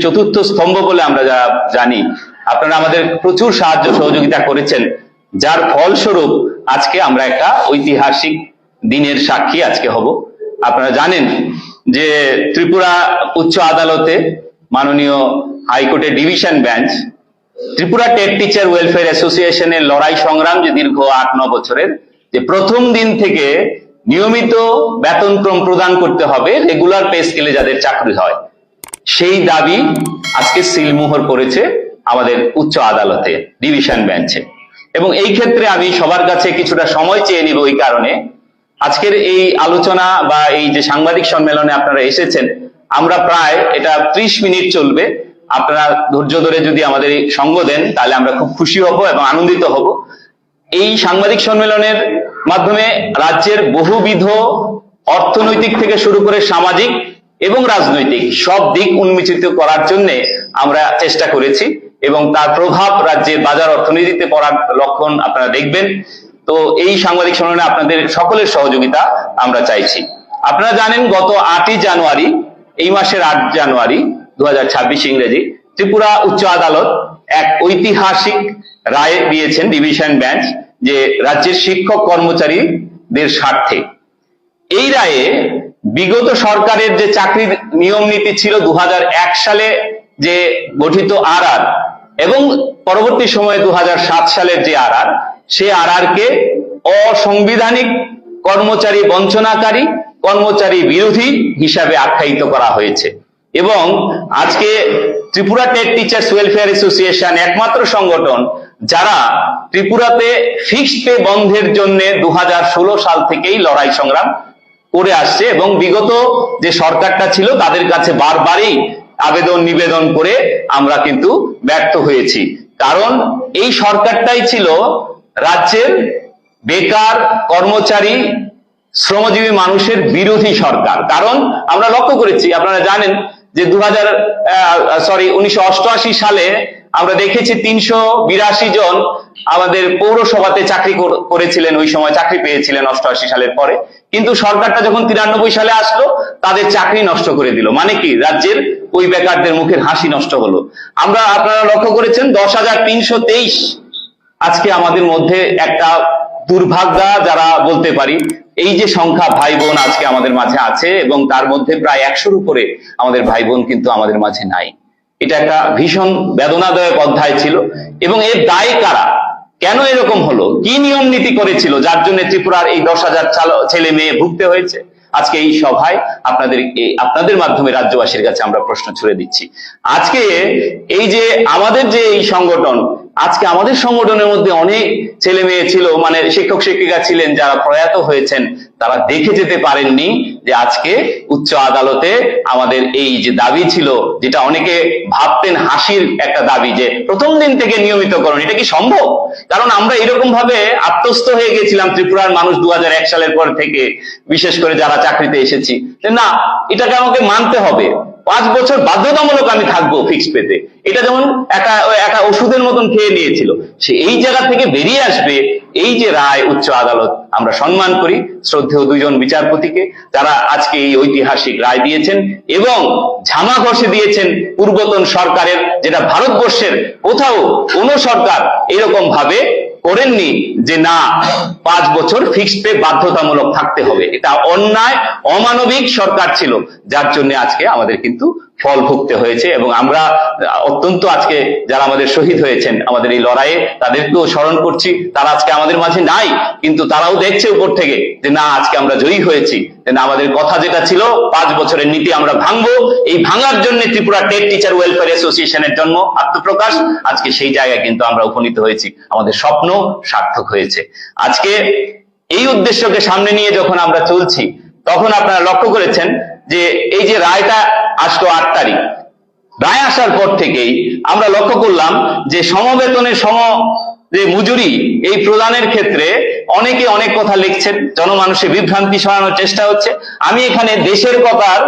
চতুর্থ স্তম্ভ বলে আমরা যা জানি। আপনারা আমাদের প্রচুর সাহায্য সহযোগিতা করেছেন, যার ফলস্বরূপ আজকে আমরা একটা ঐতিহাসিক দিনের সাক্ষী আজকে হব। আপনারা জানেন যে ত্রিপুরা উচ্চ আদালতে মাননীয় হাইকোর্টের division bench Tripura TET teacher welfare অ্যাসোসিয়েশনের লড়াই সংগ্রাম যে দীর্ঘ 8-9 বছরের, যে প্রথম দিন থেকে নিয়মিত বেতনক্রম প্রদান করতে হবে, রেগুলার পে স্কেলে যাদের চাকরি হয়, সেই দাবি আজকে সিলমোহর করেছে আমাদের উচ্চ আদালতে ডিভিশন বেঞ্চে। এবং এই ক্ষেত্রে আমি সবার কাছে কিছুটা সময় চেয়ে নিব। এই কারণে আজকের এই আলোচনা বা এই যে সাংবাদিক সম্মেলনে আপনারা এসেছেন, আমরা প্রায় এটা 30 মিনিট চলবে। আপনারা ধৈর্য ধরে যদি আমাদের সঙ্গ দেন তাহলে আমরা খুব খুশি হব এবং আনন্দিত হব। এই সাংবাদিক সম্মেলনের মাধ্যমে রাজ্যের বহুবিধ অর্থনৈতিক থেকে শুরু করে সামাজিক এবং রাজনৈতিক সব দিক উন্মোচিত করার জন্য আমরা চেষ্টা করেছি, এবং তার প্রভাব রাজ্যের বাজার অর্থনীতিতে পড়ার লক্ষণ আপনারা দেখবেন। তো এই সাংবাদিক সম্মেলনে আপনাদের সকলের সহযোগিতা আমরা চাইছি। আপনারা জানেন গত 8ই জানুয়ারি, এই মাসের 8 জানুয়ারি 2026 ইংরেজি, ত্রিপুরা উচ্চ আদালত এক ঐতিহাসিক রায় দিয়েছেন ডিভিশন বেঞ্চ, যে রাজ্যের শিক্ষক কর্মচারীদের স্বার্থে। এই রায়ে বিগত সরকারের যে চাকরির নিয়ম নীতি ছিল 2001 সালে যে গঠিত আরআর এবং পরবর্তী সময়ে 2007 সালের যে আরআর, সে আরআরকে অসাংবিধানিক, কর্মচারী বঞ্চনাকারী, কর্মচারী বিরোধী হিসাবে আখ্যায়িত করা হয়েছে। এবং আজকে Tripura TET teachers welfare association একমাত্র সংগঠন যারা ত্রিপুরাতে ফিক্সড পে বন্ধের জন্য 2016 সাল থেকেই লড়াই সংগ্রাম করে আসছে, এবং বিগত যে সরকারটা ছিল তাদের কাছে বারবারই আবেদন নিবেদন করে আমরা কিন্তু ব্যর্থ হয়েছি। কারণ এই সরকারটাই ছিল রাজ্যের বেকার, কর্মচারী, শ্রমজীবী মানুষের বিরোধী সরকার। কারণ আমরা লক্ষ্য করেছি, আপনারা জানেন যে 1988 সালে আমরা দেখেছি 382 জন আমাদের পৌরসভাতে চাকরি করেছিলেন, ওই সময় চাকরি পেয়েছিলেন 88 সালের পরে। কিন্তু সরকারটা যখন 93 সালে আসলো, তাদের চাকরি নষ্ট করে দিল। মানে কি, রাজ্যের ওই বেকারদের মুখের হাসি নষ্ট হলো। আপনারা লক্ষ্য করেছেন 10,323 আজকে আমাদের মধ্যে একটা দুর্ভাগ্যা যারা বলতে পারি, এই যে সংখ্যা ভাই বোন আজকে আমাদের মাঝে আছে, এবং তার মধ্যে প্রায় 100-র উপরে আমাদের ভাই বোন কিন্তু আমাদের মাঝে নাই। এটা একটা ভীষণ বেদনাদায়ক অধ্যায় ছিল। এবং এর দায় কারা, কেন এরকম হলো, কি নিয়ম নীতি করেছিল যার জন্য ত্রিপুরার এই 10,000 ছেলে মেয়ে ভুগতে হয়েছে, আজকে এই সভায় আপনাদের মাধ্যমে রাজ্যবাসীর কাছে আমরা প্রশ্ন ছুড়ে দিচ্ছি। আজকে এই যে আমাদের যে এই সংগঠন, আজকে আমাদের সংগঠনের মধ্যে অনেক ছেলে মেয়ে ছিল, মানে শিক্ষক শিক্ষিকা ছিলেন যারা প্রয়াত হয়েছেন, তারা দেখে যেতে পারেননি যে আজকে উচ্চ আদালতে আমাদের এই যে দাবি ছিল, যেটা অনেকে ভাবতেন হাসির একটা দাবি, যে প্রথম দিন থেকে নিয়মিতকরণ, এটা কি সম্ভব? কারণ আমরা এরকম ভাবে আত্মস্থ হয়ে গেছিলাম ত্রিপুরার মানুষ 2001 সালের পর থেকে, বিশেষ করে যারা চাকরিতে এসেছি, না এটাকে আমাকে মানতে হবে, 5 বছর বাধ্যতামূলক আমি থাকবো ফিক্সড পেতে। এটা যেমন একটা ওষুধের মতন খেয়ে নিয়েছিল। সে এই জায়গা থেকে বেরিয়ে আসবে, এই যে রায় উচ্চ আদালত, আমরা সম্মান করি শ্রদ্ধেয় 2 জন বিচারপতিকে, যারা আজকে এই ঐতিহাসিক রায় দিয়েছেন এবং ঝামা ঘষে দিয়েছেন পূর্বতন সরকারের, যেটা ভারতবর্ষের কোথাও কোনো সরকার এরকম ভাবে করেননি যে না 5 বছর ফিক্সড পে বাধ্যতামূলক থাকতে হবে। এটা অন্যায়, অমানবিক সরকার ছিল, যার জন্য আজকে আমাদের কিন্তু ফল ভুগতে হয়েছে। এবং আমরা অত্যন্ত আজকে যারা আমাদের শহীদ হয়েছেন আমাদের এই লড়াইয়ে, তাদেরকেও স্মরণ করছি। তারা আজকে আমাদের মাঝে নাই, কিন্তু তারাও দেখছে উপর থেকে যে না আজকে আমরা জয়ী হয়েছি, যে না আমাদের কথা যেটা ছিল 5 বছরের নীতি আমরা ভাঙবো। এই ভাঙার জন্য ত্রিপুরা টেট টিচার ওয়েলফেয়ার অ্যাসোসিয়েশনের জন্ম, আত্মপ্রকাশ, আজকে সেই জায়গায় কিন্তু আমরা উপনীত হয়েছি, আমাদের স্বপ্ন সার্থক হয়েছে। আজকে এই উদ্দেশ্যকে সামনে নিয়ে যখন আমরা চলছি, তখন আপনারা লক্ষ্য করেছেন যে এই যে রায়টা আসলো 8 তারিখ, রায় আসার পর থেকেই আমরা লক্ষ্য করলাম যে সমবেতনের যে মজুরি এই প্রদানের ক্ষেত্রে অনেকে অনেক কথা লিখছেন, জনমানুষে বিভ্রান্তি ছড়ানোর চেষ্টা হচ্ছে। আমি এখানে দেশের কথার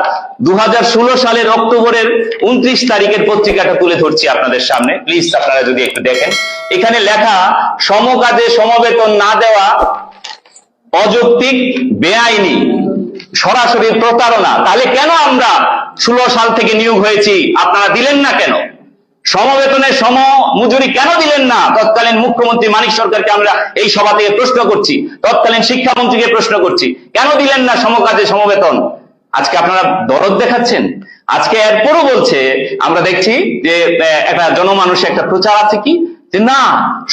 2016 সালের অক্টোবরের 29 তারিখের পত্রিকাটা তুলে ধরছি আপনাদের সামনে, প্লিজ আপনারা যদি একটু দেখেন। এখানে লেখা, সমকাজে সমবেতন না দেওয়া অযৌক্তিক, বেআইনি, সরাসরি প্রতারণা। তাহলে কেন আমরা 16 সাল থেকে নিয়োগ হয়েছি, আপনারা দিলেন না কেন? সমবেতনের সম মজুরি কেন দিলেন না? তৎকালীন মুখ্যমন্ত্রী মানিক সরকারকে আমরা এই সভা থেকে প্রশ্ন করছি, তৎকালীন শিক্ষামন্ত্রীকে প্রশ্ন করছি, কেন দিলেন না সমকাজে সমবেতন? আজকে আপনারা দরদ দেখাচ্ছেন। আজকে এরপরও বলছে, আমরা দেখছি যে একটা জনমানুষে একটা প্রচার আছে কি, যে না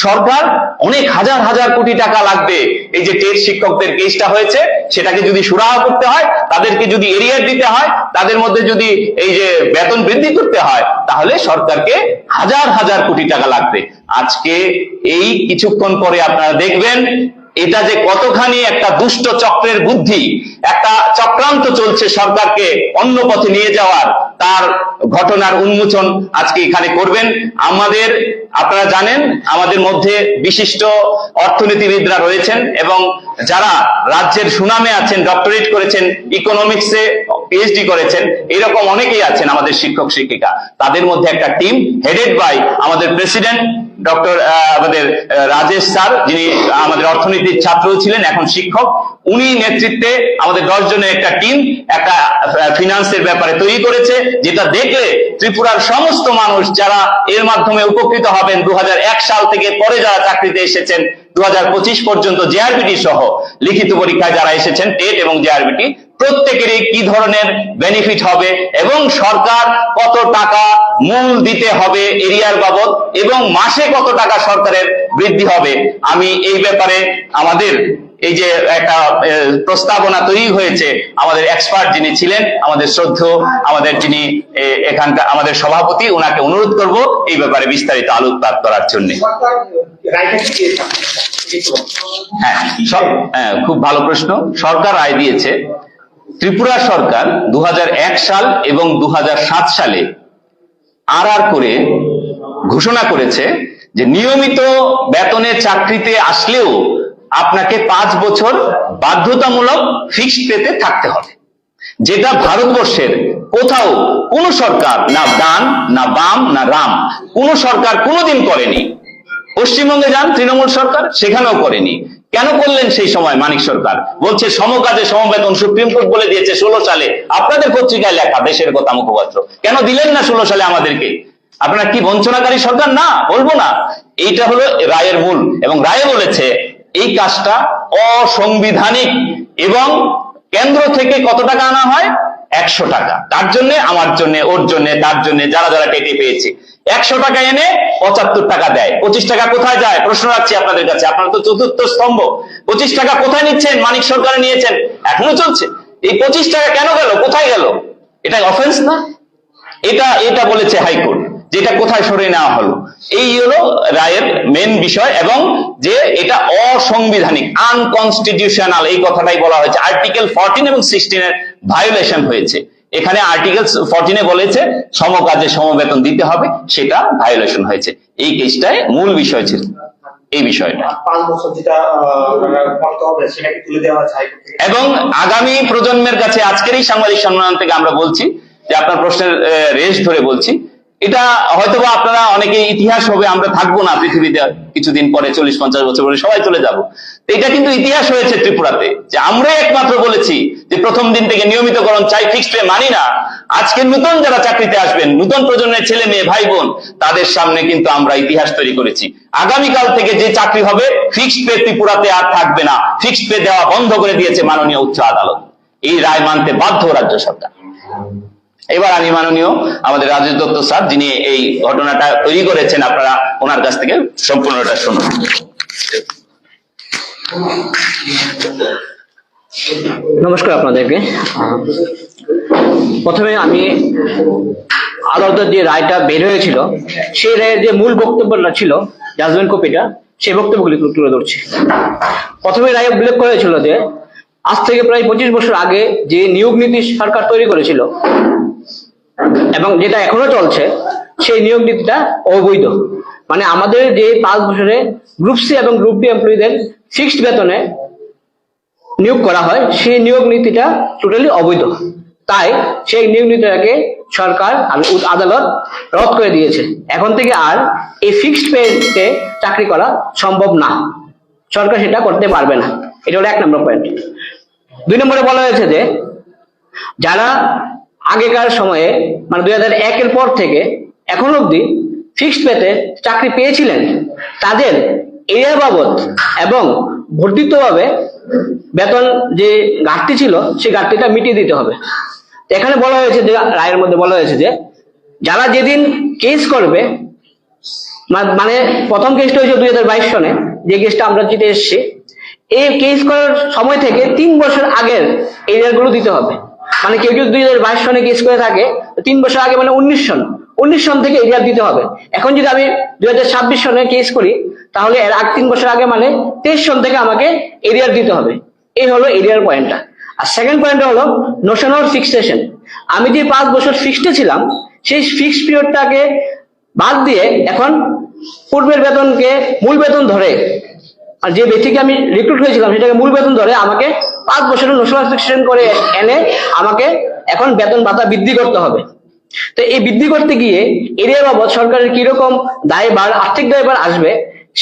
সরকার অনেক হাজার হাজার কোটি টাকা লাগবে, এই যে টেট শিক্ষকদের কেসটা হয়েছে সেটাকে যদি সুরাহা করতে হয়, তাদেরকে যদি এরিয়ার দিতে হয়, তাদের মধ্যে যদি এই যে বেতন বৃদ্ধি করতে হয়, তাহলে সরকারকে হাজার হাজার কোটি টাকা লাগবে। আজকে এই কিছুক্ষণ পরে আপনারা দেখবেন এটা যে কতখানি একটা দুষ্ট চক্রের বুদ্ধি, একটা চক্রান্ত চলছে সরকারকে অন্য পথে নিয়ে যাওয়ার, তার ঘটনার উন্মোচন আজকে এখানে করবেন। আপনারা জানেন আমাদের মধ্যে বিশিষ্ট অর্থনীতিবিদরা রয়েছেন এবং যারা রাজ্যের সুনামে আছেন, ডক্টরেট করেছেন, ইকোনমিক্সে পিএইচডি করেছেন, এরকম অনেকেই আছেন আমাদের শিক্ষক শিক্ষিকা। তাদের মধ্যে একটা টিম হেডেড বাই আমাদের প্রেসিডেন্ট ডক্টর আমাদের রাজেশ স্যার, যিনি আমাদের অর্থনীতির ছাত্র ছিলেন, এখন শিক্ষক, উনি নেতৃত্বে আমাদের 10 জনের একটা টিম একটা ফিনান্সের ব্যাপারে তৈরি করেছে, যেটা দেখলে ত্রিপুরার সমস্ত মানুষ যারা এর মাধ্যমে উপকৃত হবেন, 2001 সাল থেকে পরে যারা চাকরিতে এসেছেন 2025 পর্যন্ত জেআরবিটি সহ লিখিত পরীক্ষায় যারা এসেছেন টেট এবং জেআরবিটি, প্রত্যেকেরই কি ধরনের বেনিফিট হবে এবং সরকার কত টাকা মূল দিতে হবে এরিয়ার বাবদ এবং মাসে কত টাকা সরকারের বৃদ্ধি হবে, আমি এই ব্যাপারে আমাদের এই যে একটা প্রস্তাবনা তৈরি হয়েছে, আমাদের এক্সপার্ট যিনি ছিলেন, আমাদের শ্রদ্ধেয় আমাদের যিনি এখানকার আমাদের সভাপতি, ওনাকে অনুরোধ করব এই ব্যাপারে বিস্তারিত আলোকপাত করার জন্য। হ্যাঁ, খুব ভালো প্রশ্ন। সরকার রায় দিয়েছে। ত্রিপুরা সরকার 2001 সাল এবং 2007 সালে আর করে ঘোষণা করেছে যে নিয়মিত বেতনে চাকরিতে আসলেও আপনাকে 5 বছর বাধ্যতামূলক ফিক্সড পেতে থাকতে হবে, যেটা ভারতবর্ষের কোথাও কোন সরকার, না ডান না বাম না রাম, কোন সরকার কোনোদিন করেনি। পশ্চিমবঙ্গে যান তৃণমূল সরকার, সেখানেও করেনি। কেন করলেন সেই সময় মানিক সরকার? বলছে সমকাজে সমবেতন, সুপ্রিম কোর্ট বলে দিয়েছে 16 সালে, আপনাদের পত্রিকায় লেখা, দেশের কথা মুখপাত্র। কেন দিলেন না 16 সালে আমাদেরকে? আপনারা কি বঞ্চনাকারী সরকার? না, বলবো না। এইটা হলো রায়ের মূল, এবং রায়ে বলেছে এই কাজটা অসাংবিধানিক এবং কেন্দ্র থেকে কত টাকা আনা হয়? 100 টাকা। তার জন্য, আমার জন্য, ওর জন্য, তার জন্য, যারা যারা টেটে পেয়েছে 100 টাকা এনে 75 টাকা দেয়। 25 টাকা কোথায় যায়? প্রশ্ন রাখছি আপনাদের কাছে, আপনারা তো চতুর্থ স্তম্ভ। 25 টাকা কোথায় নিচ্ছেন? মানিক সরকারে নিয়েছেন, এখনো চলছে। এই 25 টাকা কেন গেল? কোথায় গেল? এটা অফেন্স না? এটা বলেছে হাইকোর্ট, যেটা কোথায় সরিয়ে নেওয়া হলো। এই হলো রায়ের মেন বিষয়, এবং যে এটা অসাংবিধানিক, আনকনস্টিটিউশনাল, এই কথাটাই বলা হয়েছে। আর্টিকেল 14 এবং 16 এর ভায়োলেশন হয়েছে। এখানে আর্টিকেল 14 বলেছে সমকাজে সমবেতন দিতে হবে, সেটা ভায়োলেশন হয়েছে। এই কেসটায় মূল বিষয় ছিল এই বিষয়টা। এবং আগামী প্রজন্মের কাছে আজকের এই সাংবাদিক সম্মেলন থেকে আমরা বলছি যে, আপনার প্রশ্নের রেশ ধরে বলছি, এটা হয়তোবা আপনারা অনেকে ইতিহাস হবে, আমরা থাকবো না পৃথিবীতে কিছুদিন পরে, 40-50 বছর পরে সবাই চলে যাব। এটা কিন্তু ইতিহাস হয়েছে ত্রিপুরাতে, যে আমরাই একমাত্র বলেছি যে প্রথম দিন থেকে নিয়মিতকরণ চাই, ফিক্সড পে মানি না। আজকে নতুন যারা চাকরিতে আসবেন, নতুন প্রজন্মের ছেলে মেয়ে ভাই বোন, তাদের সামনে কিন্তু আমরা ইতিহাস তৈরি করেছি। আগামীকাল থেকে যে চাকরি হবে, ফিক্সড পে ত্রিপুরাতে আর থাকবে না। ফিক্সড পে দেওয়া বন্ধ করে দিয়েছে মাননীয় উচ্চ আদালত। এই রায় মানতে বাধ্য রাজ্য সরকার। এবার আমি মাননীয় আমাদের রাজেশ দত্ত স্যার, যিনি এই ঘটনাটা তৈরি করেছেন, আপনারা ওনার কাছ থেকে সম্পূর্ণটা শুনুন। নমস্কার আপনাদেরকে। প্রথমে আমি আদালতের যে রায়টা বের হয়েছিল, সেই রায়ের যে মূল বক্তব্যটা ছিল, জাজমেন্ট কপিটা, সেই বক্তব্যগুলি তুলে ধরছি। প্রথমে রায় উল্লেখ করেছিল যে আজ থেকে প্রায় 25 বছর আগে যে নিয়োগ নীতি সরকার তৈরি করেছিল এবং যেটা এখনো চলছে, সেই নিয়োগ নীতিটা অবৈধ। মানে আমাদের যে 5 বছরে গ্রুপ সি এবং গ্রুপ ডি এমপ্লয়ীদের ফিক্সড বেতনে নিয়োগ করা হয়, সেই নিয়োগ নীতিটা টোটালি অবৈধ। তাই সেই নিয়োগ নীতিটাকে সরকার, আদালত রদ করে দিয়েছে। এখন থেকে আর এই ফিক্সড পেতে চাকরি করা সম্ভব না, সরকার সেটা করতে পারবে না। এটা হলো 1 নম্বর পয়েন্ট। 2 নম্বরে বলা হয়েছে যে যারা আগেকার সময়ে মানে 2001-এর পর থেকে এখন অবধি ফিক্সড পেতে চাকরি পেয়েছিলেন, তাদের এরিয়া বাবদ এবং বর্ধিতভাবে বেতন যে ঘাটতি ছিল সেই ঘাটতিটা মিটিয়ে দিতে হবে। তো এখানে বলা হয়েছে যে, রায়ের মধ্যে বলা হয়েছে যে যারা যেদিন কেস করবে, মানে প্রথম কেসটা হয়েছে 2022 সনে, যে কেসটা আমরা জিতে এসেছি, এই কেস করার সময় থেকে 3 বছর আগের এরিয়ার গুলো দিতে হবে। মানে কেউ যদি 2022 সনে কেস করে থাকে, 3 বছর আগে মানে 19 সন থেকে এরিয়ার দিতে হবে। এখন যদি আমি 2026 সনে কেস করি, তাহলে এর 3 বছর আগে মানে 23 সন থেকে আমাকে এরিয়ার দিতে হবে। এই হলো এরিয়ার পয়েন্টটা। আর সেকেন্ড পয়েন্টটা হলো নোশন অফ ফিক্সেশন। আমি যে 5 বছর ফিক্সডে ছিলাম, সেই ফিক্সড পিরিয়ডটাকে বাদ দিয়ে এখন পূর্বের বেতনকে মূল বেতন ধরে, আর যে ব্যক্তিকে আমি রিক্রুট হয়েছিলাম সেটাকে মূল বেতন ধরে আমাকে 5 বছরের নোশনাল ফিক্সেশন করে এনে আমাকে এখন বেতন ভাতা বৃদ্ধি করতে হবে। তো এই বৃদ্ধি করতে গিয়ে এরিয়া বাবদ সরকারের কিরকম দায়ভার, আর্থিক দায়ভার আসবে,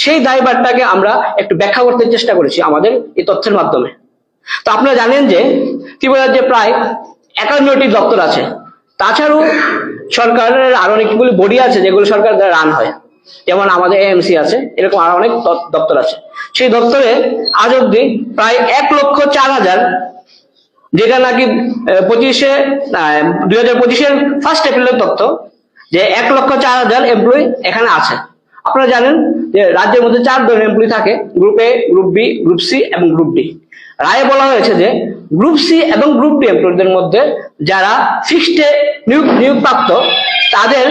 সেই দায়ভারটাকে আমরা একটু ব্যাখ্যা করতে চেষ্টা করেছি আমাদের এই তথ্যের মাধ্যমে। তো আপনারা জানেন যে ত্রিপুরা রাজ্যে প্রায় 51টি দপ্তর আছে। তাছাড়াও সরকারের আরো অনেকগুলি বডি আছে যেগুলো সরকার দ্বারা রান হয়, যেমন আমাদের এএমসি আছে, এরকম আরো অনেক দপ্তর আছে। সেই দপ্তরে আজ অব্দি প্রায় 1,04,000, যেটা নাকি 2025-এর 1 এপ্রিলের তথ্য, যে 1,04,000 এমপ্লয়ি এখানে আছে। আপনারা জানেন যে রাজ্যের মধ্যে 4 ধরনের এমপ্লয়ি থাকে, group A, group B, group C এবং গ্রুপ ডি। রায়ে বলা হয়েছে যে গ্রুপ সি এবং গ্রুপ ডি এমপ্লয়িদের মধ্যে যারা ফিক্সডে নিয়োগপ্রাপ্ত, তাদের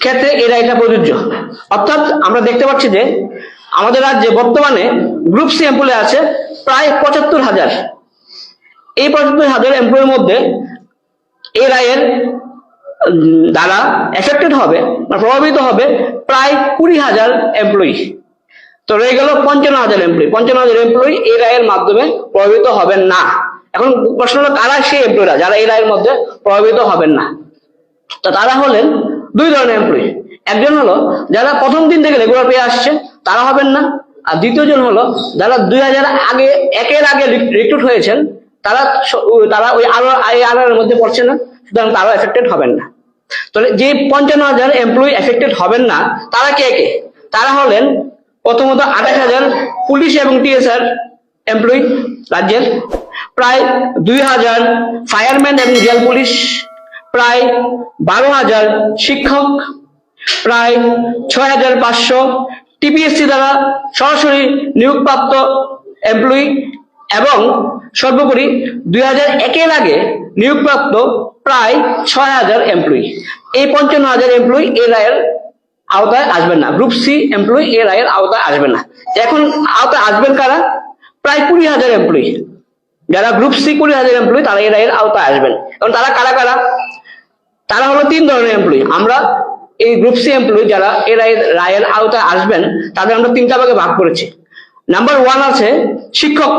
ক্ষেত্রে এই রায়টা প্রযোজ্য। অর্থাৎ আমরা দেখতে পাচ্ছি যে আমাদের রাজ্যে বর্তমানে গ্রুপ সি এমপ্লয়ি আছে প্রায় 75,000। এই 75,000 এমপ্লয়ির মধ্যে এই রায়ের দ্বারা এফেক্টেড হবে বা প্রভাবিত হবে প্রায় 20,000 এমপ্লয়ি। তো রয়ে গেল 55,000 এমপ্লয়ি। 55,000 এমপ্লয়ি এই রায়ের মাধ্যমে প্রভাবিত হবেন না। এখন প্রশ্ন হলো, কারা সেই এমপ্লয়িরা যারা এই রায়ের মধ্যে প্রভাবিত হবেন না? তো তারা হলেন 2 ধরনের এমপ্লয়ি। একজন হলো যারা প্রথম দিন থেকে রেগুলার পেয়ে আসছে, তারা হবেন না। আর দ্বিতীয় জন হলো যারা 2001-এর আগে রিক্রুট হয়েছেন, তারা ওই আলোর মধ্যে পড়ছে না, সুতরাং তারা এফেক্টেড হবেন না। তাহলে যে 55,000 এমপ্লয়ি এফেক্টেড হবেন না, তারা কে কে? তারা হলেন প্রথমত 28,000 পুলিশ এবং টিএসআর এমপ্লয়ি রাজ্যের, প্রায় 2,000 ফায়ারম্যান এবং জেল পুলিশ, প্রায় 12,000 শিক্ষক, প্রায় 6,500 টিপিএসসি দ্বারা সরাসরি নিয়োগপ্রাপ্ত এমপ্লয়ি, এবং সর্বোপরি 2001-এর আগে নিয়োগপ্রাপ্ত প্রায় 6,000 এমপ্লয়ি। এই 55,000 এমপ্লয়ি এই রায়ের আওতায় আসবেন না। গ্রুপ সি এমপ্লয়ি এই রায়ের আওতায় আসবেন না। এখন আওতায় আসবেন কারা? প্রায় 20,000 এমপ্লয়ি। যারা গ্রুপ সি 20,000 এমপ্লয়ি, তারা এই রায়ের আওতায় আসবেন। এবং তারা কারা কারা? তারা হলো 3 ধরনের এমপ্লয়ি। আমরা এই গ্রুপ সি এমপ্লয়ি যারা এই রায়ের আওতায় আসবেন, তাদের আমরা 3টা ভাগে ভাগ করেছি। নাম্বার 1 আছে শিক্ষক।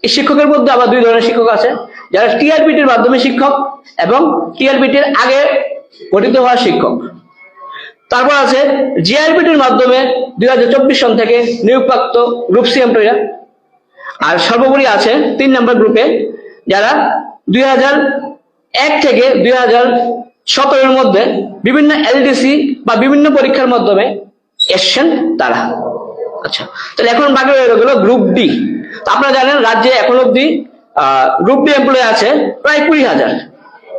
এই শিক্ষকের মধ্যে আবার 2 ধরনের শিক্ষক আছে, যারা টিআরপিটির মাধ্যমে শিক্ষক এবং টিআরপিটির আগে গঠিত হওয়া শিক্ষক। তারপর আছে জিআরপিটির মাধ্যমে 2024 সন থেকে নিয়োগপ্রাপ্ত গ্রুপ সি এমপ্লয়িরা। আর সর্বোপরি আছে 3 নম্বর গ্রুপে, যারা 2001 থেকে 2017-এর মধ্যে বিভিন্ন এলডিসি বা বিভিন্ন পরীক্ষার মাধ্যমে এসছেন তারা। আচ্ছা, তাহলে এখন বাকি রয়ে গেল গ্রুপ ডি। আপনারা জানেন রাজ্যে এখন অব্দি গ্রুপ ডি এমপ্লয়ি আছে প্রায় 20,000।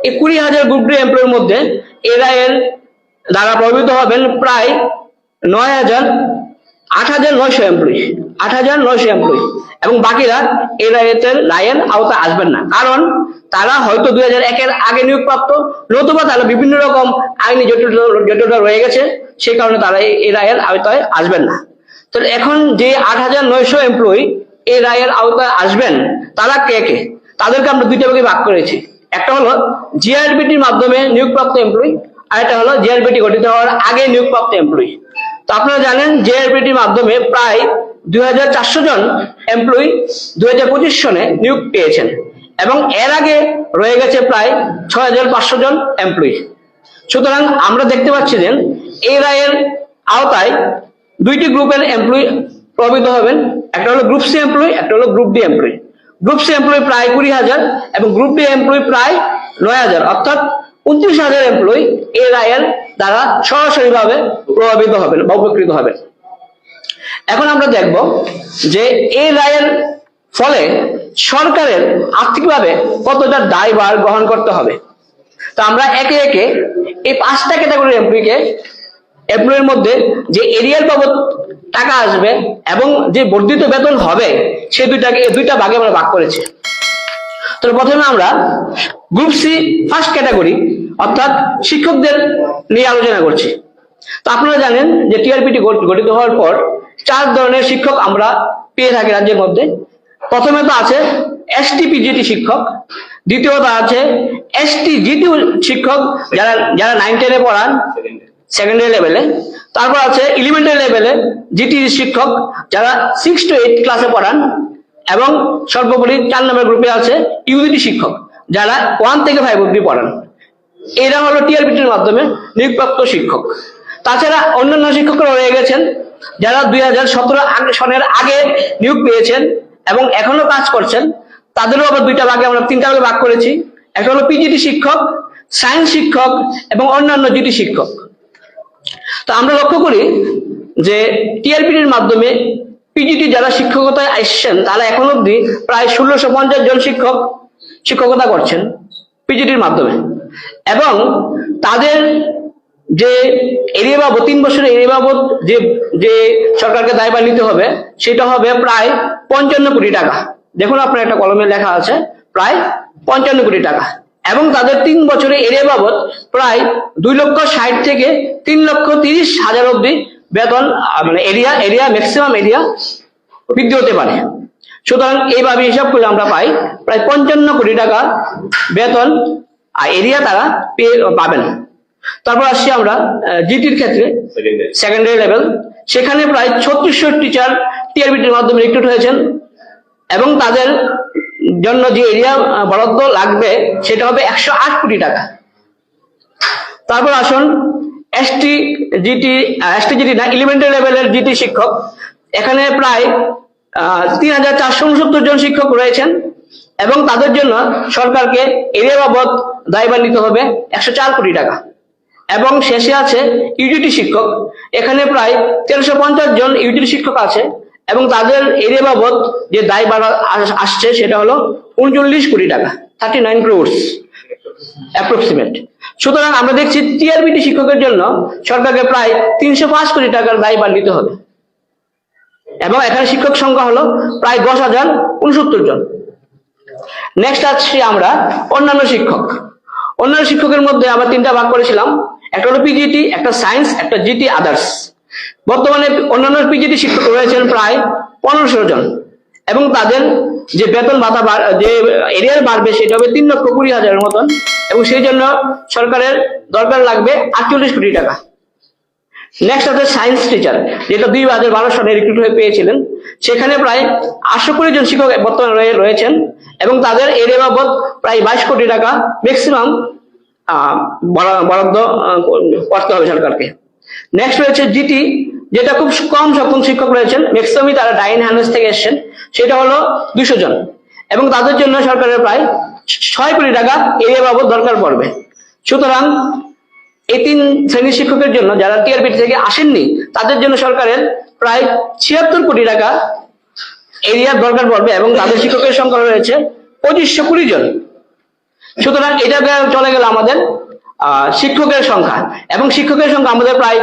এই 20,000 গ্রুপ ডি এমপ্লয়ির মধ্যে এই রায়ের দ্বারা প্রভাবিত হবেন প্রায় 8,900 এমপ্লয়ি, 8,900 এমপ্লয়ি। এবং বাকিরা এই রায়ের আওতায় আসবেন না, কারণ তারা হয়তো 2001-এর আগে নিয়োগপ্রাপ্ত, নতুবা তারা বিভিন্ন রকম আইনি জটিলতা রয়ে গেছে, সেই কারণে তারা এই রায়ের আওতায় আসবেন না। তো এখন যে 8,900 এমপ্লয়ি এই রায়ের আওতায় আসবেন, তারা কে কে? তাদেরকে আমরা 2টা ভাগে ভাগ করেছি। একটা হলো জিআরপিটির মাধ্যমে নিয়োগপ্রাপ্ত এমপ্লয়ি, আর একটা হলো জিআরপিটি গঠিত হওয়ার আগে নিয়োগপ্রাপ্ত এমপ্লয়ি। তো আপনারা জানেন জিআরপিটির মাধ্যমে প্রায় 2,400 জন এমপ্লয়ি 2025 সনে নিয়োগ পেয়েছেন, এবং এর আগে রয়ে গেছে প্রায় 6,500 জন এমপ্লয়ি। সুতরাং আমরা দেখতে পাচ্ছি যে এই রায়ের আওতায় 2টি গ্রুপের এমপ্লয়ি প্রভাবিত হবেন। একটা হলো গ্রুপ সি এমপ্লয়ি, একটা হলো group D employee. Group C employee প্রায় 20,000 এবং গ্রুপ ডি এমপ্লয়ি প্রায় 9,000, অর্থাৎ 29,000 এমপ্লয়ি এই রায়ের দ্বারা সরাসরিভাবে প্রভাবিত হবেন বা উপকৃত হবেন। এখন আমরা দেখব যে এই রায়ের ফলে সরকারের আর্থিকভাবে কতটা দায়ভার গ্রহণ করতে হবে। তো আমরা একে একে এই 5টা ক্যাটাগরির এমপ্লয়ির মধ্যে যে এরিয়ার বাবদ টাকা আসবে এবং যে বর্ধিত বেতন হবে সেই দুইটা ভাগে আমরা ভাগ করেছি। তো প্রথমে আমরা গ্রুপ সি ফার্স্ট ক্যাটাগরি অর্থাৎ শিক্ষকদের নিয়ে আলোচনা করছি। তো আপনারা জানেন যে টিআরপিটি গঠিত হওয়ার পর 4 ধরনের শিক্ষক আমরা পেয়ে থাকি রাজ্যের মধ্যে। প্রথমে তো আছে এসটি পিজিটি শিক্ষক, দ্বিতীয়ত আছে এসটি জিটি শিক্ষক যারা 9-10 পড়ান সেকেন্ডারি লেভেলে, তারপর আছে এলিমেন্টারি লেভেলে জিটি শিক্ষক যারা 6 to 8 ক্লাসে পড়ান, এবং সর্বোপরি 4 নম্বর গ্রুপে আছে ইউজিটি শিক্ষক যারা 1 থেকে 5 অবধি পড়ান। এরা হলো টিআরপিটির মাধ্যমে নিয়োগপ্রাপ্ত শিক্ষক। তাছাড়া অন্যান্য শিক্ষকরা রয়ে গেছেন যারা 2017 সনের আগে নিয়োগ পেয়েছেন এবং এখনো কাজ করছেন। তাদেরও আবার 3টা ভাগে ভাগ করেছি। একটা হলো পিজিটি শিক্ষক, সায়েন্স শিক্ষক এবং অন্যান্য জিটি শিক্ষক। তো আমরা লক্ষ্য করি যে টিআরপিটির মাধ্যমে পিজিটি যারা শিক্ষকতায় আসছেন তারা এখন অব্দি প্রায় 1650 জন শিক্ষক শিক্ষকতা করছেন পিজিটির মাধ্যমে, এবং তাদের যে এরিয়া বাবদ 3 বছরের এরিয়া বাবদ যে সরকারকে দায়ভার নিতে হবে সেটা হবে প্রায় 55 কোটি টাকা। দেখুন আপনার একটা কলমে লেখা আছে প্রায় 55 কোটি টাকা, এবং তাদের 3 বছরের এরিয়া বাবদ প্রায় 2,60,000 থেকে 3,30,000 অব্দি বেতন, মানে এরিয়া ম্যাক্সিমাম এরিয়া বৃদ্ধি হতে পারে। সুতরাং এইভাবে হিসাব করলে আমরা পাই প্রায় 55 কোটি টাকা বেতন আর এরিয়া তারা পাবেন। তারপর আসছি আমরা জিটির ক্ষেত্রে সেকেন্ডারি লেভেল, সেখানে প্রায় 3600 টিচার টিআরপিটির মাধ্যমে রিক্রুট হয়েছেন এবং তাদের জন্য যে এরিয়া বরাদ্দ লাগবে সেটা হবে 108 কোটি টাকা। তারপর আসুন এসটি জিটি না এলিমেন্টারি লেভেলের জিটি শিক্ষক, এখানে প্রায় 3,469 জন শিক্ষক রয়েছেন এবং তাদের জন্য সরকারকে এরিয়া বাবদ দায়ভার নিতে হবে 104 কোটি টাকা। এবং শেষে আছে ইউজিটি শিক্ষক, এখানে প্রায় 1350 জন ইউজিটি শিক্ষক আছে এবং তাদের এরিয়া বাবদ যে দায়ভার আসছে সেটা হলো 39 কোটি টাকা, 39 crores অ্যাপ্রক্সিমেট। সুতরাং আমরা দেখছি টিআরপিটি শিক্ষকের জন্য সরকারকে প্রায় 305 কোটি টাকার দায়ভার নিতে হবে, এবং এখানে শিক্ষক সংখ্যা হলো প্রায় 10,069 জন। নেক্সট আসছি আমরা অন্যান্য শিক্ষকের মধ্যে আমরা 3টা ভাগ করেছিলাম, একটা হলো পিজিটি, একটা সায়েন্স, একটা জিটি আদার্স। বর্তমানে অন্যান্য পিজিটি শিক্ষক রয়েছেন প্রায় 1500 জন এবং তাদের যে বেতন ভাতা যে এরিয়ার বাড়বে সেটা হবে 3,20,000 মতন, এবং সেই জন্য সরকারের দরকার লাগবে 48 কোটি টাকা। নেক্সট আছে সায়েন্স টিচার, যেটা 2012 সালে রিক্রুট হয়ে পেয়েছিলেন, সেখানে প্রায় 820 জন শিক্ষক বর্তমানে রয়েছেন এবং তাদের এরিয়া বাবদ প্রায় 22 কোটি টাকা ম্যাক্সিমাম বরাদ্দ করতে হবে সরকারকে। নেক্সট রয়েছে জিটি, যেটা খুব কম সক্ষম শিক্ষক রয়েছেন, ম্যাক্সিমামই তারা ডাইন হ্যান্ডেস থেকে এসেছেন, সেটা হলো 200 জন এবং তাদের জন্য সরকারের প্রায় 6 কোটি টাকা এরিয়া বাবদ দরকার পড়বে। সুতরাং এই 3 শ্রেণীর শিক্ষকের জন্য যারা টিআরপিটি থেকে আসেননি তাদের জন্য সরকারের প্রায় 76 কোটি টাকা এরিয়ার দরকার পড়বে এবং তাদের শিক্ষকের সংখ্যা রয়েছে 2520 জন। সুতরাং এটা চলে গেল আমাদের শিক্ষকের সংখ্যা, এবং শিক্ষকের সংখ্যা আমাদের প্রায়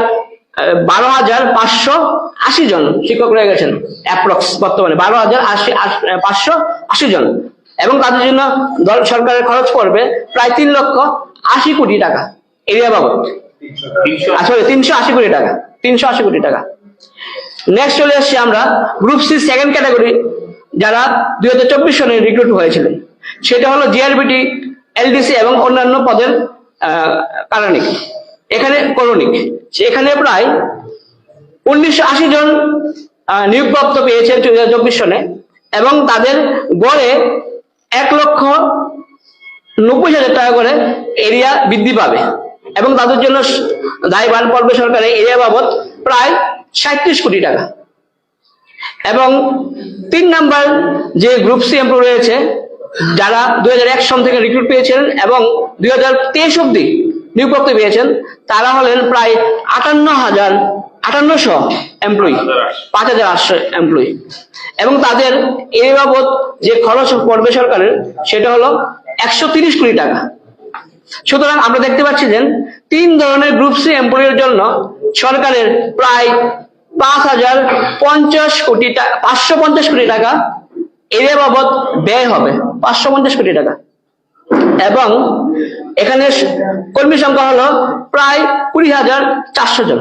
12,580 জন শিক্ষক রয়ে গেছেন অ্যাপ্রক্স, বর্তমানে 12,580 জন, এবং তাদের জন্য সরকারের খরচ পড়বে প্রায় 3,80 কোটি টাকা এরিয়া বাবদ, আসলে 380 কোটি টাকা, 380 কোটি টাকা। নেক্সট চলে আসছি আমরা গ্রুপ সি সেকেন্ড ক্যাটাগরি, যারা 2024 সনে রিক্রুট হয়েছিলেন, সেটা হলো জিআরবিটি, এলডিসি এবং অন্যান্য পদের করণিক। এখানে প্রায় 1980 জন নিয়োগপ্রাপ্ত পেয়েছে 2024 সনে, এবং তাদের গড়ে 1,90,000 টাকা করে এরিয়া বৃদ্ধি পাবে এবং তাদের জন্য দায়ভার পড়বে সরকারের এরিয়া বাবদ প্রায় 37 কোটি টাকা। এবং 3 নাম্বার যে গ্রুপ সি এমপ্লয় রয়েছে, যারা 2001 সন থেকে রিক্রুট পেয়েছিলেন এবং 2023 অব্দি নিয়োগপ্রাপ্ত পেয়েছেন, তারা হলেন প্রায় 5800 এমপ্লয়ি, 5800 এমপ্লয়ি। এবং তাদের এই বাবদ যে খরচ পড়বে সরকারের, সেটা হলো 130 কোটি টাকা। সুতরাং আমরা দেখতে পাচ্ছি যে 3 ধরনের গ্রুপ সি এমপ্লয়ের জন্য সরকারের প্রায় 550 কোটি টাকা এর বাবদ ব্যয় হবে, 550 কোটি টাকা। এবং এখানে কর্মী সংখ্যা হলো প্রায় 20,400 জন,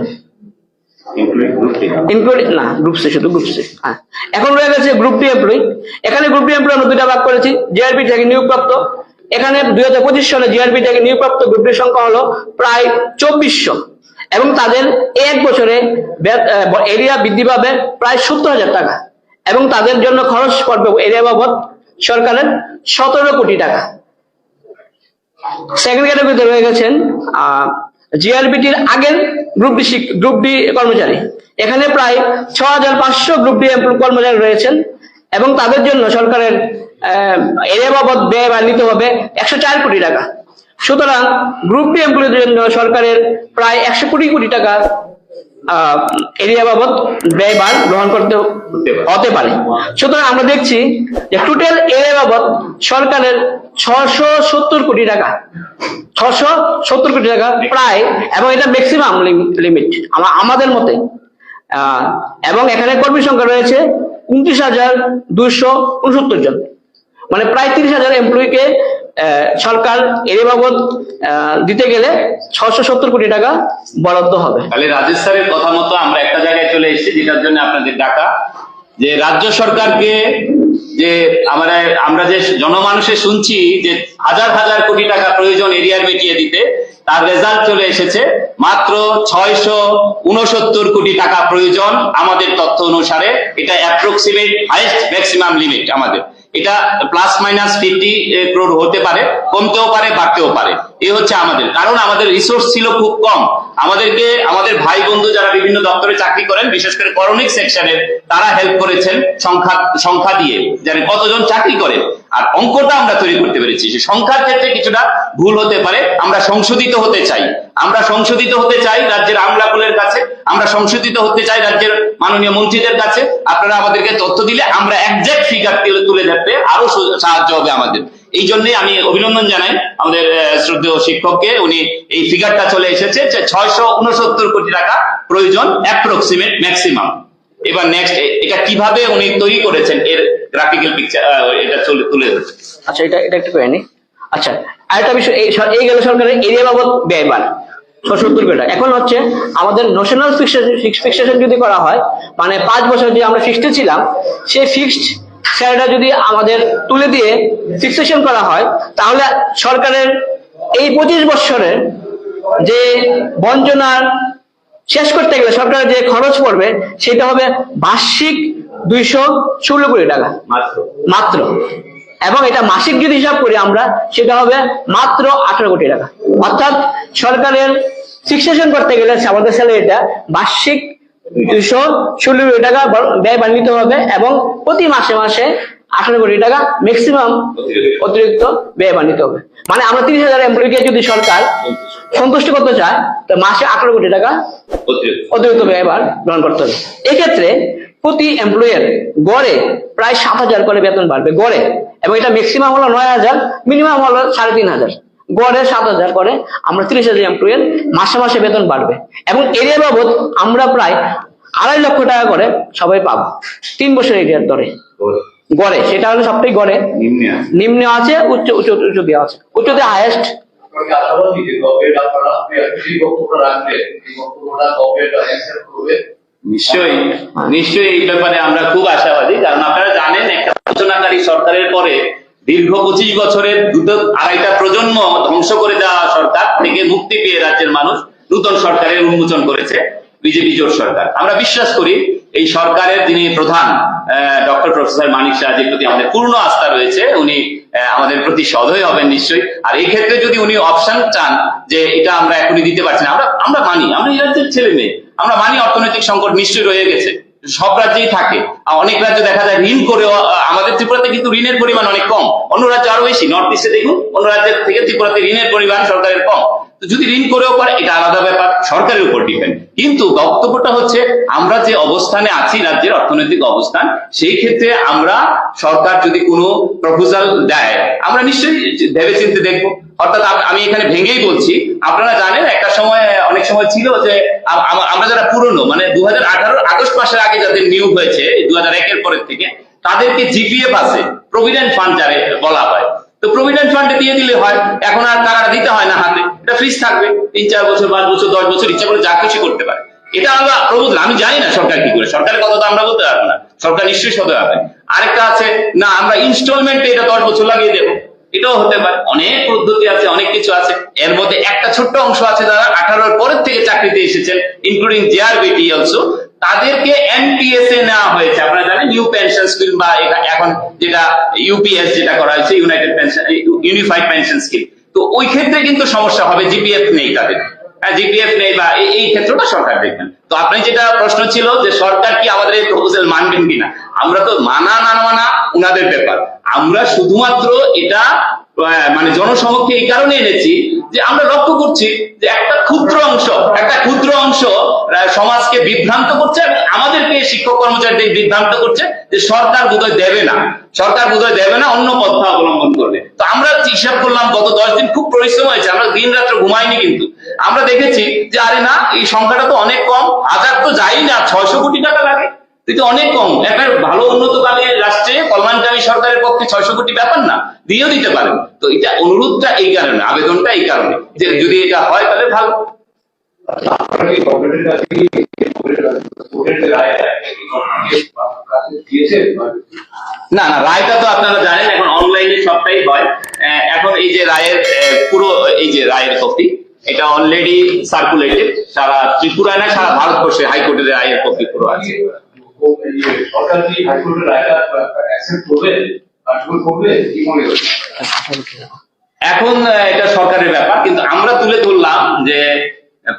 ইনক্লুডিং না গ্রুপ সি, শুধু গ্রুপ সি। এখন রয়ে গেছে গ্রুপ ডি এমপ্লয়ি। এখানে গ্রুপ ডি এমপ্লয়ি আমরা 2টা ভাগ করেছি, জিআরপি থেকে নিয়োগপ্রাপ্ত। এখানে 2025 সালে জিআরপি থেকে নিয়োগপ্রাপ্ত গ্রুপ ডি সংখ্যা হলো প্রায় 2400 এবং তাদের এক বছরে এরিয়া বৃদ্ধি পাবে প্রায় 70,000 টাকা এবং তাদের জন্য খরচ পড়বে এরিয়া বাবদ সরকারের 17 কোটি টাকা। সেকেন্ড ক্যাটাগরিতে রয়ে গেছেন জিআরবিটির আগের গ্রুপ ডি কর্মচারী। এখানে প্রায় 6500 গ্রুপ ডি কর্মচারী রয়েছেন এবং তাদের জন্য সরকারের এরিয়া বাবদ ব্যয় নিতে হবে 104 কোটি টাকা। সুতরাং গ্রুপ ডি এমপ্লয়ীদের জন্য সরকারের প্রায় 100 কোটি টাকা এরিয়া বাবদ ব্যয়ভার গ্রহণ করতে হতে পারে। সুতরাং আমরা দেখছি যে টোটাল এরিয়া বাবদ সরকারের 670 কোটি টাকা, 670 কোটি টাকা প্রায়, এবং এটা ম্যাক্সিমাম লিমিট আমাদের মতে। এবং এখানে কর্মী সংখ্যা রয়েছে 29,269 জন, মানে প্রায় 30,000 এমপ্লয়িকে সরকার এর বাবদ দিতে গেলে 670 কোটি টাকা বরাদ্দ হবে। তাহলে রাজেশ স্যারের কথা মতো আমরা একটা জায়গায় চলে এসেছি, যেটার জন্য আপনাদের ডাকা, যে রাজ্য সরকারকে যে আমরা যে জনমানুষে শুনছি যে হাজার হাজার কোটি টাকা প্রয়োজন এরিয়ার মিটিয়ে দিতে, তার রেজাল্ট চলে এসেছে মাত্র 669 কোটি টাকা প্রয়োজন আমাদের তথ্য অনুসারে। এটা অ্যাপ্রক্সিমেট হাইয়েস্ট ম্যাক্সিমাম লিমিট আমাদের। এটা +- 50 crore হতে পারে, কমতেও পারে, বাড়তেও পারে। এই হচ্ছে আমাদের, কারণ আমাদের রিসোর্স ছিল খুব কম। আমাদেরকে আমাদের ভাই বন্ধু যারা বিভিন্ন দপ্তরে চাকরি করেন, বিশেষ করে করণিক সেকশনের, তারা হেল্প করেছেন সংখ্যা দিয়ে, যারা কতজন চাকরি করেন, আর অঙ্কটা আমরা তৈরি করতে পেরেছি। যে সংখ্যার ক্ষেত্রে কিছুটা ভুল হতে পারে, আমরা সংশোধিত হতে চাই। রাজ্যের আমলাকুলের কাছে, আমরা সংশোধিত হতে চাই রাজ্যের মাননীয় মন্ত্রীদের কাছে। আপনারা আমাদেরকে তথ্য দিলে আমরা একজ্যাক্ট ফিগার তুলে ধরতে আরো সাহায্য হবে আমাদের। এই জন্যই আমি অভিনন্দন জানাই আমাদের শ্রদ্ধেয় শিক্ষককে, উনি এই ফিগারটা চলে এসেছে যে 669 কোটি টাকা প্রয়োজন অ্যাপ্রক্সিমেট ম্যাক্সিমাম। এবার নেক্সট, এটা কিভাবে উনি তৈরি করেছেন এর গ্রাফিক্যাল পিকচার, এটা তুলে ধরেছে। আচ্ছা, এটা একটু করে নি। আচ্ছা, আরেকটা বিষয়, এই গেল সরকারের এরিয়া বাবদ ব্যয়ভার 670 কোটি টাকা। এখন হচ্ছে আমাদের ন্যাশনাল ফিক্সেশন যদি করা হয়, মানে 5 বছর যে আমরা ফিক্সড ছিলাম, সেই ফিক্সড স্যালারিটা যদি আমাদের তুলে দিয়ে ফিক্সেশন করা হয়, তাহলে সরকারের এই 25 বছরের যে বঞ্চনার শেষ করতে গেলে সরকারের যে খরচ পড়বে, সেটা হবে বার্ষিক 216 কোটি টাকা মাত্র। এবং এটা মাসিক যদি হিসাব করি আমরা, সেটা হবে মাত্র 18 কোটি টাকা। অর্থাৎ সরকারের ফিক্সেশন করতে গেলে আমাদের স্যালারিটা বার্ষিক 216 কোটি টাকা ব্যয় বাড়িতে হবে এবং প্রতি মাসে 18 কোটি টাকা ম্যাক্সিমাম অতিরিক্ত ব্যয় বাড়িতে হবে। মানে আমরা 30,000 এমপ্লয়িকে যদি সরকার সন্তুষ্ট করতে চায়, তো মাসে 18 কোটি টাকা অতিরিক্ত ব্যয়ভার গ্রহণ করতে হবে। এক্ষেত্রে প্রতি এমপ্লয়ের গড়ে প্রায় 7,000 করে বেতন বাড়বে গড়ে, এবং এটা ম্যাক্সিমাম হলো 9,000, মিনিমাম হলো 3,500, গড়ে 7,000 করে আমরা 30,000 এমপ্লয়ের মাসে বেতন বাড়বে। এবং এরিয়া বাবদ আমরা প্রায় 2.5 লক্ষ টাকা করে সবাই পাবো 3 বছর এরিয়ার ধরে গড়ে। সেটা হলো সবটাই গড়ে, নিম্ন আছে, উচ্চ দেওয়া আছে, উচ্চতে হাইয়েস্ট। নিশ্চয়ই এই ব্যাপারে আমরা খুব আশাবাদী, কারণ আপনারা জানেন একটা আলোচনাকারী সরকারের পরে দীর্ঘ 25 বছরের 2.5টা প্রজন্ম ধ্বংস করে দেওয়া সরকার থেকে মুক্তি পেয়ে রাজ্যের মানুষ নূতন সরকারের উন্মোচন করেছে বিজেপি জোট সরকার। আমরা বিশ্বাস করি এই সরকারের যিনি প্রধান ডক্টর প্রফেসর মানিক সাহার প্রতি আমাদের পূর্ণ আস্থা রয়েছে, উনি আমাদের প্রতি সদয় হবেন নিশ্চয়ই। আর এই ক্ষেত্রে যদি উনি অপশন চান যে এটা আমরা এখনই দিতে পারছি না, আমরা মানি, আমরা এই রাজ্যের ছেলে মেয়ে, আমরা মানি অর্থনৈতিক সংকট নিশ্চয়ই রয়ে গেছে, সব রাজ্যেই থাকে। আর অনেক রাজ্য দেখা যায় ঋণ করেও, আমাদের ত্রিপুরাতে কিন্তু ঋণের পরিমাণ অনেক কম, অন্য রাজ্যে আরো বেশি। নর্থ ইস্টে দেখুন, অন্য রাজ্যের থেকে ত্রিপুরাতে ঋণের পরিমাণ সরকারের কম। তো যদি ঋণ করেও পারে, এটা আলাদা ব্যাপার, সরকারের উপর ডিপেন্ড। কিন্তু বক্তব্যটা হচ্ছে, আমরা যে অবস্থানে আছি, রাজ্যের অর্থনৈতিক অবস্থান, সেই ক্ষেত্রে আমরা সরকার যদি কোনো প্রপোজাল দেয়, আমরা নিশ্চয়ই ভেবেচিন্তে দেখবো। অর্থাৎ আমি এখানে ভেঙেই বলছি, আপনারা জানেন একটা সময়, অনেক সময় ছিল যে আমরা যারা পুরনো, মানে 2018 আগস্ট মাসের আগে যাদের নিয়োগ হয়েছে 2001-এর পরের থেকে, তাদেরকে জিপিএফ আছে, প্রভিডেন্ট ফান্ড যারে বলা হয়, তো প্রভিডেন্ট ফান্ডে দিয়ে দিলে হয়। এখন আর টাকাটা দিতে হয় না হাতে, এটা ফ্রিজ থাকবে 3-4 বছর, 5 বছর, 10 বছর, ইচ্ছা করে যা খুশি করতে পারে। এটা আমরা প্রবল, আমি জানি না সরকার কি করে, সরকারের কথা তো আমরা বলতে পারবো না, সরকার নিশ্চয়ই সদয় হবে। আরেকটা আছে, না আমরা ইনস্টলমেন্টে এটা 10 বছর লাগিয়ে দেবো, এটাও হতে পারে। অনেক পদ্ধতি আছে, অনেক কিছু আছে। এর মধ্যে একটা ছোট্ট অংশ আছে যারা 18-এর পরের থেকে চাকরিতে এসেছেন, ইনক্লুডিং জেআরবিটি অলসো, তাদেরকে এনপিএস এ নেওয়া হয়েছে। আপনারা জানেন নিউ পেনশন স্কিম, বা এখন যেটা ইউপিএস যেটা করা হয়েছে, ইউনিফাইড পেনশন স্কিম। তো ওই ক্ষেত্রে কিন্তু সমস্যা হবে, জিপিএফ নেই তাদের, জিপিএফ নেই, বা এই ক্ষেত্রটা সরকার দেখবেন। তো আপনি যেটা প্রশ্ন ছিল যে সরকার কি আমাদের এই প্রপোজাল মানবেন কিনা, আমরা তো মানা না মানা উনাদের ব্যাপার। আমরা শুধুমাত্র এটা মানে জনসমক্ষে এই কারণে এনেছি যে আমরা লক্ষ্য করছি যে একটা ক্ষুদ্র অংশ সমাজকে বিভ্রান্ত করছে, এবং আমাদেরকে শিক্ষক কর্মচারীদের বিভ্রান্ত করছে যে সরকার বোধহয় দেবে না, অন্য পন্থা অবলম্বন করবে। তো আমরা হিসাব করলাম, গত 10 দিন খুব পরিশ্রম হয়েছে, আমরা দিন রাত্র ঘুমাইনি, কিন্তু আমরা দেখেছি যে আরে না, এই সংখ্যাটা তো অনেক কম, 1000 তো যাই না, 600 কোটি টাকা লাগে, কিন্তু অনেক কম। একটা ভালো উন্নতকামী রাষ্ট্রে, কল্যাণকামী সরকারের পক্ষে 600 কোটি ব্যাপার না, দিয়েও দিতে পারেন। তো এটা অনুরোধটা এই কারণে, আবেদনটা এই কারণে যে যদি এটা হয় তাহলে ভালো। না, রায়টা তো আপনারা জানেন, এখন অনলাইনে সবটাই হয়। এখন এই যে রায়ের পুরো, এই যে রায়ের কপি, এটা অলরেডি সার্কুলেটেড সারা ত্রিপুরা না, সারা ভারতবর্ষে হাইকোর্টের রায়ের কপি পুরো আছে। সরকার কি হাইকোর্টের রায়টা অ্যাকসেপ্ট করবে, কার্যকর করবে, কি মনে হচ্ছে? এখন এটা সরকারের ব্যাপার, কিন্তু আমরা তুলে ধরলাম যে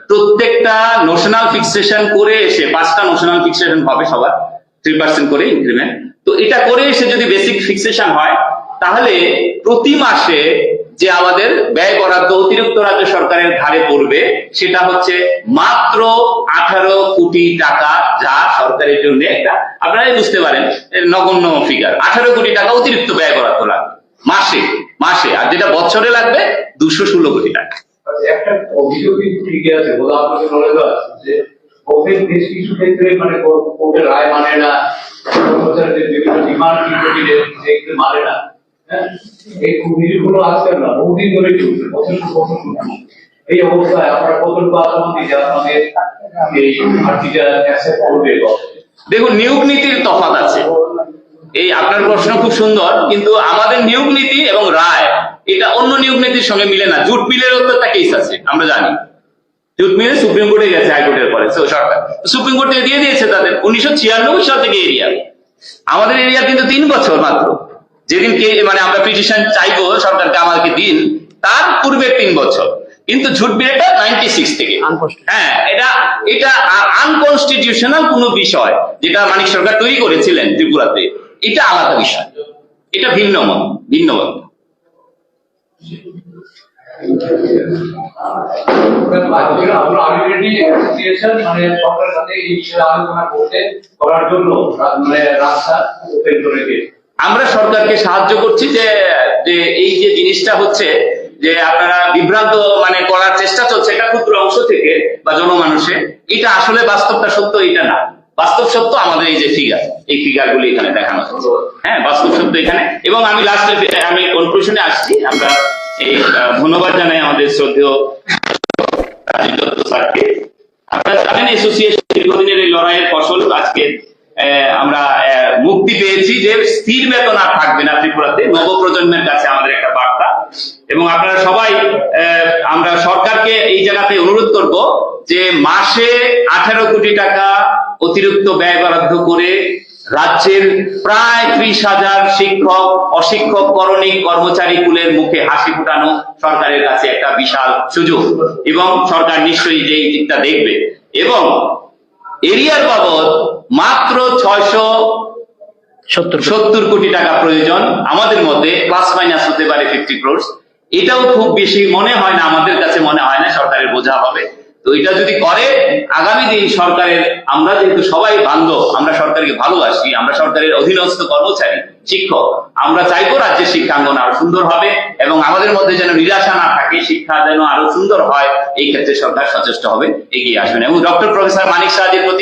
প্রত্যেকটা নোশনাল ফিক্সেশন করে এসে, 5টা নোশনাল ফিক্সেশন হবে সবার, 3% করে ইনক্রিমেন্ট। তো এটা করে এসে যদি বেসিক ফিক্সেশন হয়, তাহলে প্রতি মাসে যে আমাদের ব্যয় বরাদ্দ অতিরিক্ত রাজ্য সরকারের ঘাড়ে পড়বে, সেটা হচ্ছে মাত্র 18 কোটি টাকা, যা সরকারের জন্য একটা, আপনারাই বুঝতে পারেন, নগণ্য ফিগার। 18 কোটি টাকা অতিরিক্ত ব্যয় বরাদ্দ লাগবে মাসে, আর যেটা বছরে লাগবে 216 কোটি টাকা। একটা অভিযোগ কিন্তু ঠিকই আছে, বলে আপনাকে বলে দেওয়া আছে যে বেশ কিছু ক্ষেত্রে মানে কোর্টের রায় মানে না, কর্মচারীদের বিভিন্ন ডিমান্ড যেগুলো মানে না। হ্যাঁ, এই অভিযোগগুলো আজকাল না, বহুদিন ধরে চলছে, বছর এই অবস্থায় আপনারা কতটুকু আশাবাদী যে আপনাদের এই আর্টিটা অ্যাকসেপ্ট করবে? দেখুন, নিয়োগ নীতির তফাৎ আছে। এই আপনার প্রশ্ন খুব সুন্দর, কিন্তু আমাদের নিয়োগ নীতি এবং রায় এটা অন্য নিয়োগ নীতির সঙ্গে মিলে না। জুট মিলেরও তো একটা কেস আছে, আমরা জানি। জুট মিলে সুপ্রিম কোর্টে গেছে, হাইকোর্টের পরে সরকার সুপ্রিম কোর্টে দিয়ে দিয়েছে তাদের 1996 সাল থেকে এরিয়া। আমাদের এরিয়া কিন্তু 3 বছর মাত্র, যেদিন মানে আমরা পিটিশন চাইবো সরকারকে আমাদেরকে দিন, তার পূর্বে 3 বছর। কিন্তু ঝুট বিলটা 96 থেকে। হ্যাঁ, এটা আনকনস্টিটিউশনাল কোন বিষয়, যেটা মানিক সরকার তৈরি করেছিলেন ত্রিপুরাতে, এটা আলাদা বিষয়, এটা ভিন্ন মত। আমরা সরকারকে সাহায্য করছি যে এই যে জিনিসটা হচ্ছে, যে আপনারা বিভ্রান্ত মানে করার চেষ্টা চলছে, এটা ক্ষুদ্র অংশ থেকে বা জনমানুষে, এটা আসলে বাস্তবটা সত্য এটা না। বাস্তব সত্য আমাদের এই যে ফিগার, এই ফিগারগুলি এখানে দেখানো হচ্ছে। হ্যাঁ, বাস্তব সত্য এখানে। এবং আমি লাস্টে আমি কনক্লুশনে আসছি। আমরা এই ধন্যবাদ জানাই আমাদের শ্রদ্ধেয় রাজীব দত্ত স্যারকে। আপনারা জানেন অ্যাসোসিয়েশন দীর্ঘদিনের এই লড়াইয়ের ফসল আজকে আমরা মুক্তি পেয়েছি, যে স্থির বেতন আর থাকবে না ত্রিপুরাতে। নবপ্রজন্মের কাছে আমাদের একটা বার্তা। এবং আপনারা সবাই, আমরা সরকারকে এই জায়গাতে অনুরোধ করব যে মাসে 18 কোটি টাকা অতিরিক্ত ব্যয় বরাদ্দ করে রাজ্যের প্রায় 30,000 শিক্ষক, অশিক্ষক, করণিক কর্মচারী কুলের মুখে হাসি ফোটানো সরকারের কাছে একটা বিশাল সুযোগ। এবং সরকার নিশ্চয়ই যে এই দিকটা দেখবে। এবং এরিয়ার বাবদ মাত্র 670 কোটি টাকা প্রয়োজন আমাদের মধ্যে, প্লাস মাইনাস হতে পারে 50 crores। এটাও খুব বেশি মনে হয় না, আমাদের কাছে মনে হয় না সরকারের বোঝা হবে। তো এটা যদি করে আগামী দিন সরকারের, আমরা যেহেতু সবাই বান্ধব, আমরা সরকারকে ভালোবাসি, আমরা সরকারের অধীনস্থ কর্মচারী, শিক্ষক, আমরা চাইবো রাজ্যের শিক্ষাঙ্গন আরো সুন্দর হবে এবং আমাদের মধ্যে যেন নিরাশা না থাকে, শিক্ষা যেন আরো সুন্দর হয়, এই ক্ষেত্রে সরকার সচেষ্ট হবে, এগিয়ে আসবেন। এবং ডক্টর প্রফেসর মানিক সাহাদের প্রতি